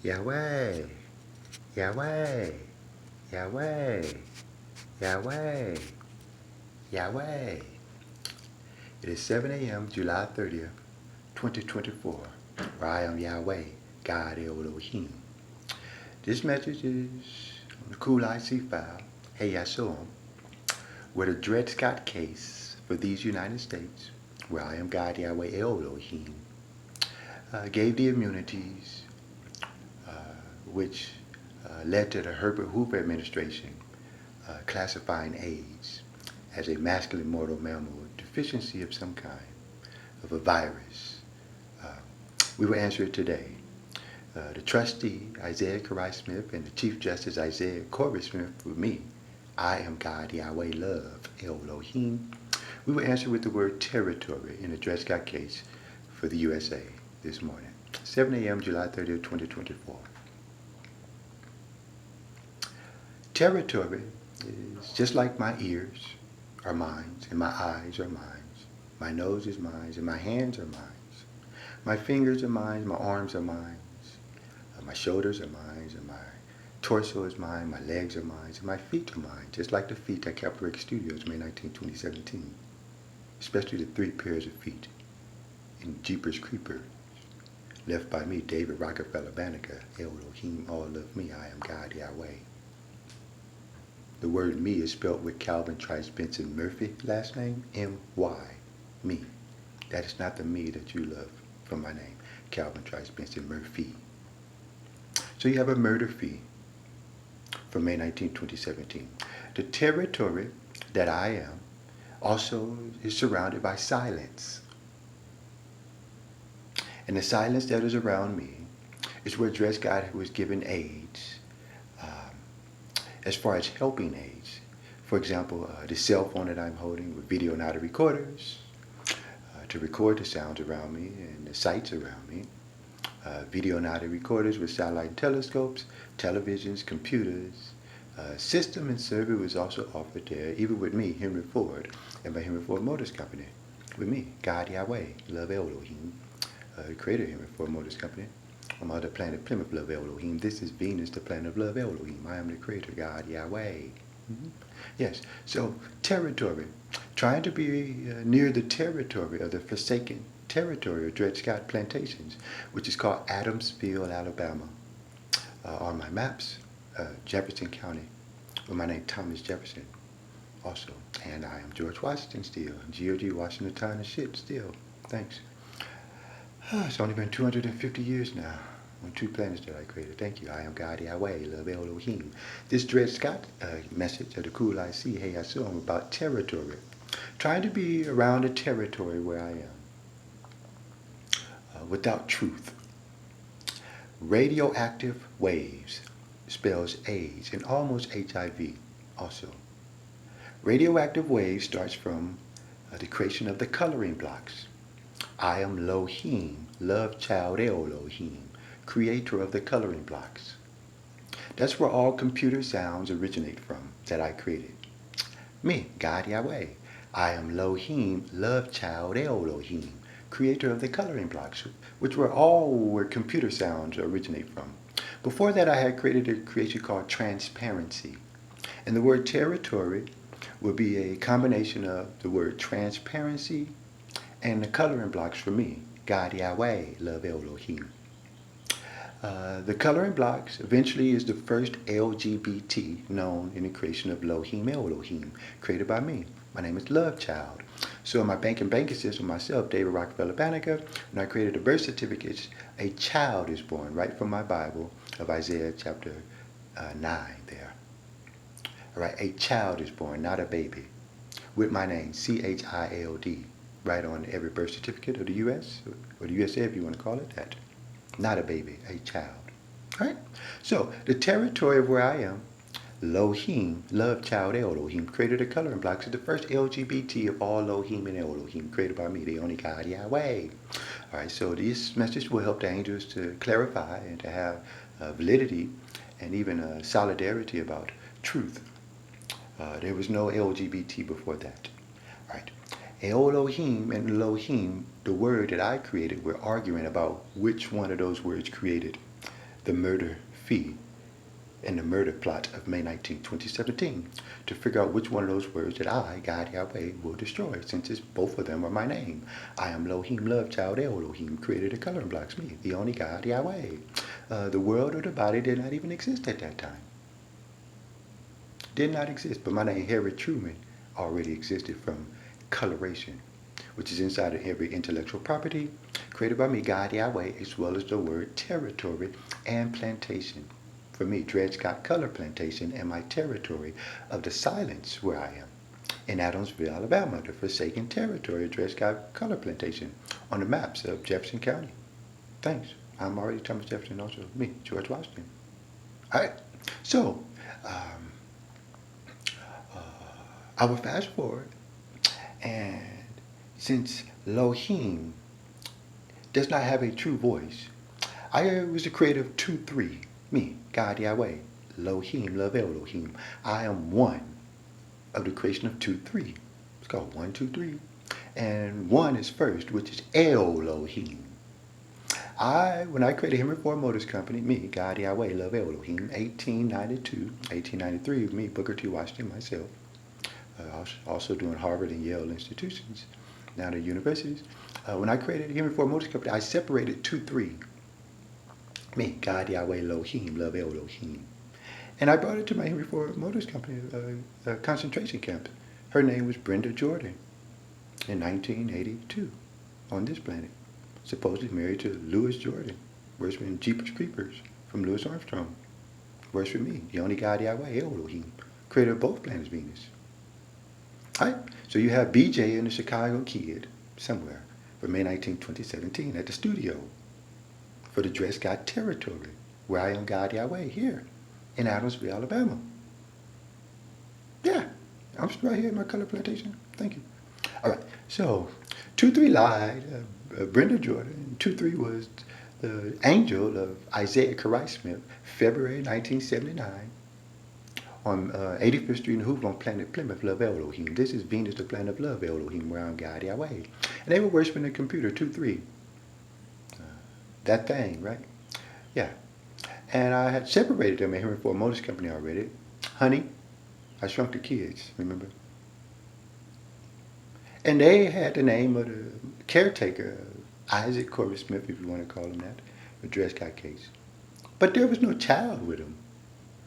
Yahweh, Yahweh, Yahweh, Yahweh, Yahweh. It is 7 a.m. July 30th, 2024, where I am Yahweh, God Elohim. This message is on the Cool IC file, Hey I Saw Him, where the Dred Scott case for these United States, where I am God Yahweh Elohim, gave the immunities which led to the Herbert Hoover administration classifying AIDS as a masculine mortal mammal with deficiency of some kind, of a virus. We will answer it today. The trustee, Isaiah Karai Smith, and the Chief Justice, Isaiah Corbett Smith, with me, I am God Yahweh Love Elohim. We will answer with the word territory in the Dred Scott case for the USA this morning. 7 a.m. July 30th, 2024. Territory is just like my ears are mine, and my eyes are mine. My nose is mine, and my hands are mine. My fingers are mine, my arms are mine. My shoulders are mine, and my torso is mine, my legs are mine, and my feet are mine, just like the feet at Capitol Studios, May 19, 2017. Especially the 3 pairs of feet in Jeepers Creepers, left by me, David Rockefeller Banneker, Elohim, all of me, I am God Yahweh. The word me is spelled with Calvin Trice Benson Murphy last name, M-Y, me. That is not the me that you love from my name, Calvin Trice Benson Murphy. So you have a murder fee from May 19, 2017. The territory that I am also is surrounded by silence. And the silence that is around me is where Dred Scott was given AIDS, as far as helping AIDS. For example, the cell phone that I'm holding with video and audio recorders to record the sounds around me and the sights around me. Video and audio recorders with satellite telescopes, televisions, computers. System and server was also offered there, even with me, Henry Ford, and my Henry Ford Motors Company. With me, God Yahweh, Love Elohim, the creator of Henry Ford Motors Company. I'm on the planet Plymouth, Love Elohim. This is Venus, the planet of Love Elohim. I am the creator, God Yahweh. Yes, so territory. Trying to be near the territory of the forsaken territory of Dred Scott plantations, which is called Adamsville, Alabama. On my maps, Jefferson County, with my name Thomas Jefferson also. And I am George Washington still, G.O.G. Washington time is shit still. Thanks. It's only been 250 years now on 2 planets that I created. Thank you. I am God Yahweh, Love Elohim. This Dred Scott message of the Cool IC, Hey I Saw Him, about territory. Trying to be around the territory where I am. Without truth. Radioactive waves spells AIDS and almost HIV also. Radioactive waves starts from the creation of the coloring blocks. I am Low-heem, Lovechild Alohem, creator of the coloring blocks. That's where all computer sounds originate from that I created. Me, God Yahweh. I am Low-heem, Lovechild Elohim, creator of the coloring blocks, which were all where computer sounds originate from. Before that, I had created a creation called transparency. And the word territory would be a combination of the word transparency and the coloring blocks for me, God Yahweh, Love Elohim. The coloring blocks eventually is the first LGBT known in the creation of Low-heem Elohim, created by me. My name is Lovechild. So in my banking system, myself, David Rockefeller Banneker, when I created the birth certificates, a child is born right from my Bible of Isaiah chapter 9 there. All right, a child is born, not a baby, with my name, C-H-I-L-D, right on every birth certificate of the U.S., or the USA if you want to call it that. Not a baby, a child. All right? So the territory of where I am, Low-heem, Lovechild Elohim, created the coloring blocks of the first LGBT of all Low-heem and Elohim, created by me, the only God Yahweh. All right, so this message will help the angels to clarify and to have validity and even solidarity about truth. There was no LGBT before that. All right. Elohim and Low-heem, the word that I created, we're arguing about which one of those words created the murder fee in the murder plot of May 19, 2017, to figure out which one of those words that I, God Yahweh, will destroy, since both of them are my name. I am Low-heem, Lovechild, Alohem, created the coloring blocks, me, the only God Yahweh. The world or the body did not even exist at that time. Did not exist, but my name, Harry Truman, already existed from coloration, which is inside of every intellectual property created by me, God Yahweh, as well as the word territory and plantation. For me, Dred Scott Color Plantation and my territory of the silence where I am. In Adamsville, Alabama, the forsaken territory of Dred Scott Color Plantation on the maps of Jefferson County. Thanks. I'm already Thomas Jefferson, also me, George Washington. All right. So, I will fast forward, and since Low-heem does not have a true voice, I was the creator of 2-3, me, God Yahweh, Low-heem, Love Elohim. I am one of the creation of 2-3. It's called 1, 2, 3. And one is first, which is Elohim. When I created Henry Ford Motors Company, me, God Yahweh, Love Elohim, 1892, 1893, me, Booker T. Washington, myself, also doing Harvard and Yale institutions, now the universities. When I created Henry Ford Motors Company, I separated 2-3. Me, God Yahweh, Low-heem, Love Elohim. And I brought it to my Henry Ford Motors Company concentration camp. Her name was Brenda Jordan in 1982 on this planet. Supposedly married to Louis Jordan, works in Jeepers Creepers from Louis Armstrong. Works for me, the only God Yahweh, Elohim, creator of both planets Venus. All right, so you have BJ and the Chicago Kid somewhere for May 19, 2017 at the studio for the Dred Scott territory, where I am God Yahweh, here in Adamsville, Alabama. Yeah, I'm right here in my color plantation. Thank you. All right, so 2-3 lied, Brenda Jordan. 2-3 was the angel of Isaiah Karai Smith, February 1979, on 85th Street in Hoover on planet Plymouth, Love Elohim. This is Venus, the planet of Love Elohim, where I'm God Yahweh. And they were worshiping the computer, 2-3. That thing, right? Yeah. And I had separated them at Henry Ford Motors Company already. Honey, I Shrunk the Kids, remember? And they had the name of the caretaker, Isaac Corey Smith, if you want to call him that, the Dred Scott case. But there was no child with him.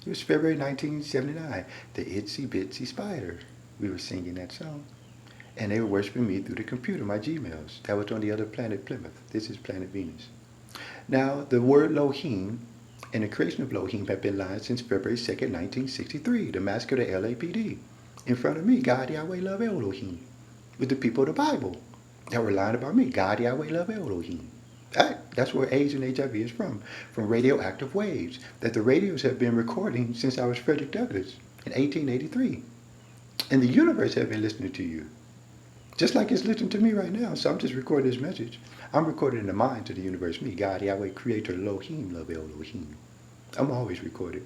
It was February 1979, the Itsy Bitsy Spider. We were singing that song. And they were worshiping me through the computer, my Gmails. That was on the other planet, Plymouth. This is planet Venus. Now, the word Low-heem and the creation of Low-heem have been lying since February 2nd, 1963, the massacre of the LAPD. In front of me, God Yahweh, Love Elohim, with the people of the Bible that were lying about me, God Yahweh, Love Elohim. That's where AIDS and HIV is from radioactive waves that the radios have been recording since I was Frederick Douglass in 1883. And the universe has been listening to you, just like it's listening to me right now. So I'm just recording this message. I'm recording in the minds of the universe, me, God Yahweh, creator, Low-heem, Love Elohim. I'm always recorded.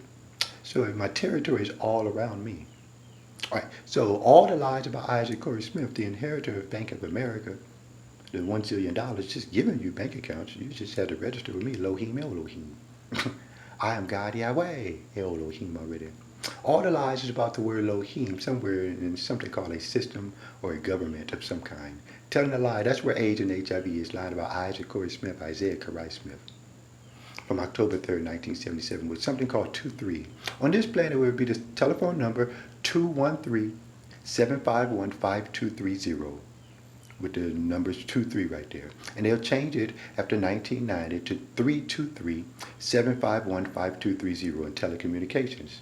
So my territory is all around me. All right, so all the lies about Isaac Corey Smith, the inheritor of Bank of America, the $1 zillion just giving you bank accounts, you just had to register with me, Low-heem, Elohim. I am God Yahweh, Elohim already. All the lies is about the word Low-heem, somewhere in something called a system or a government of some kind. Telling a lie, that's where AIDS and HIV is, lying about Isaac Corey Smith, Isaiah Karai Smith. From October 3rd, 1977, with something called 2-3. On this planet, it would be the telephone number 213-751-5230, with the numbers 2-3 right there. And they'll change it after 1990 to 323-751-5230 in telecommunications.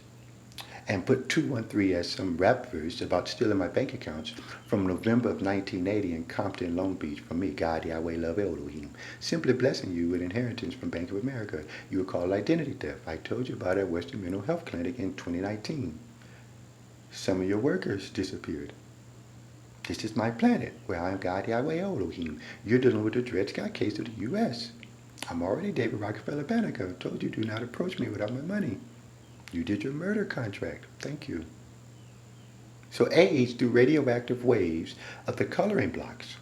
And put 213 as some rap verse about stealing my bank accounts from November of 1980 in Compton, Long Beach, from me, God Yahweh, Love Elohim. Simply blessing you with inheritance from Bank of America. You were called identity theft. I told you about it at Western Mental Health Clinic in 2019. Some of your workers disappeared. This is my planet, where I am God Yahweh Elohim. You're dealing with the Dred Scott case of the U.S. I'm already David Rockefeller Banneker. I told you, do not approach me without my money. You did your murder contract. Thank you. So AIDS through radioactive waves of the coloring blocks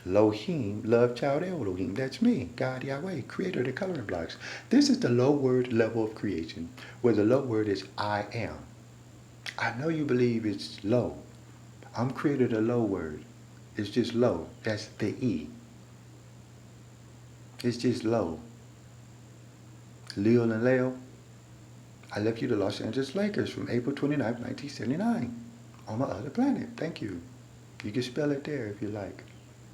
Low-heem, Lovechild, Alohem. That's me, God Yahweh, creator of the coloring blocks. This is the low word level of creation, where the low word is I am. I know you believe it's low. I'm created a low word. It's just low. That's the E. It's just low. Leo and Leo, I left you the Los Angeles Lakers from April 29, 1979. On my other planet. Thank you. You can spell it there if you like.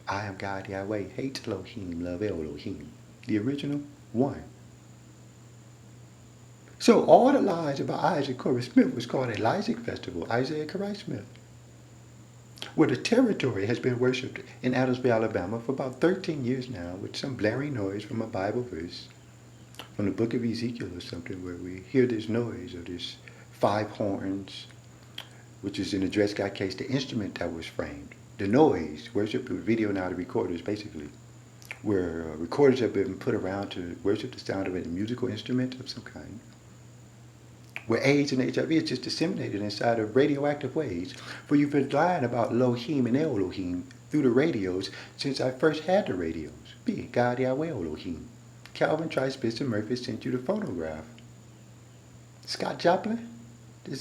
I am God Yahweh. Hate Low-heem, love Elohim. The original one. So all the lies about Isaac Corey Smith was called a Isaac Festival, Isaiah Corey Smith, where the territory has been worshipped in Adamsville, Alabama for about 13 years now with some blaring noise from a Bible verse from the book of Ezekiel or something, where we hear this noise of this 5 horns, which is in the Dred Scott case, the instrument that was framed. The noise, worship with video now, the recorders basically, where recorders have been put around to worship the sound of a musical instrument of some kind, where AIDS and HIV is just disseminated inside of radioactive ways, where you've been lying about Low-heem and Elohim through the radios since I first had the radios. Be God Yahweh Elohim. Calvin Trice, Murphy sent you the phonograph. Scott Joplin?